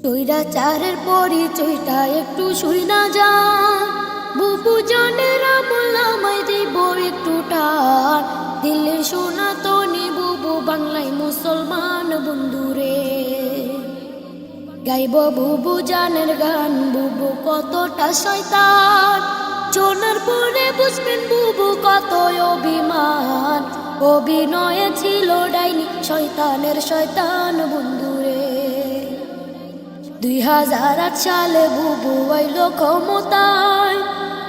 স্বৈরাচারের পরিচয়টা একটু শুই না যা বুবু জানের আমলামাই দিব একটু টান দিল্লির সনাতনী বুবু বাংলায় মুসলমান বন্ধুরে গাইব বুবু জানের গান বুবু কতটা শয়তান শোনার পরে বুঝবেন বুবু কত অভিমান অভিনয়ে ছিল ডাইনি শয়তানের শয়তান বন্ধুরে 2008 সালে বুবু আইলো ক্ষমতায়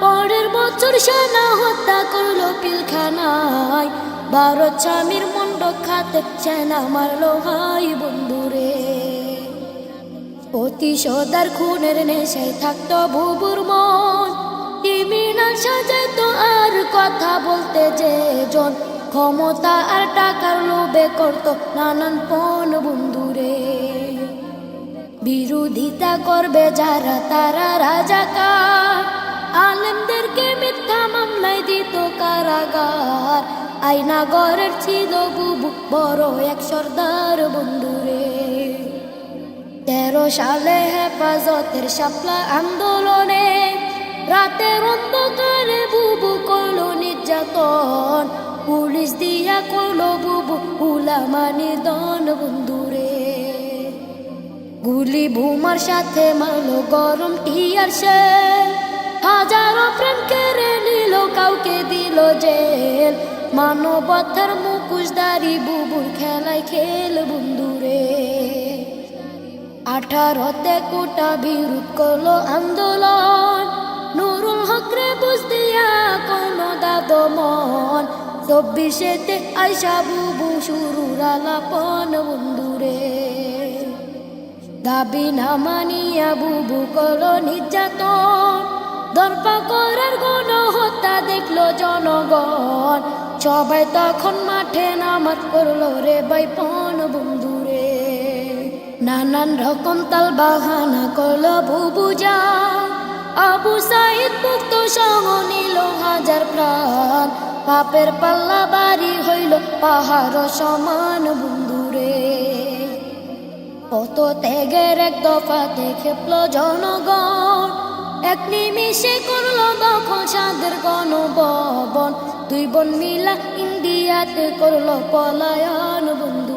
পরের বছর সেনা হত্যা করলো পিলখানায় ভারত স্বামীর মন্ডক খাতে সেনা মারলো ভাই বন্ধুরে প্রতিশোধার খুনের নেশায় থাকতো বুবুর মন ক্রিমিনাল সাজাইতো আর কথা বলতে যে জন ক্ষমতা আর টাকার লোভে করতো নানান পণ বন্ধুরে বিরোধিতা করবে যারা তারা রাজাকার আলেমদেরকে মিথ্যা মামলায় দিত কারাগার আয়নাগরের ছিল বুবু বড় এক সর্দার বন্ধুরে 13 সালে হেফাজতের শাপলা আন্দোলনে রাতের অন্ধকারে বুবু করলো নির্যাতন পুলিশ দিয়া করলো বুবু উলামা নিধন বন্ধুরে গুলি বোমার সাথে মারলো গরম টিয়ার শেল হাজারো প্রাণ কেড়ে নিল কাউকে দিল জেল মানবতার মুখোশধারী বুবুর খেলায় খেল বন্ধুরে 18তে কোটা বিরোধ করলো আন্দোলন নুরুল হকরে বুঝ দিয়া কোনো দাদমন 24তে আইসা বুবু শুরুর আলাপন বন্ধুরে দাবি না মানিয়া বুবু করলো নির্যাতন দরপা করার গণহত্যা দেখলো জনগণ সবাই তখন মাঠে নামাজ করলো রে বাইপন বন্ধুরে নানান রকম তাল বাহানা করলো বুবু যা আবু সাইদ মুক্ত সহ নিল হাজার প্রাণ পাপের পাল্লা বাড়ি হইল পাহাড় সমান বন্ধুরে কত ত্যাগের এক দফাতে খেপল জনগণ এক নিমিষে করলো দখল সাদের গণভবন 2 বোন মিলা ইন্ডিয়াতে করলো পলায়ন বন্ধু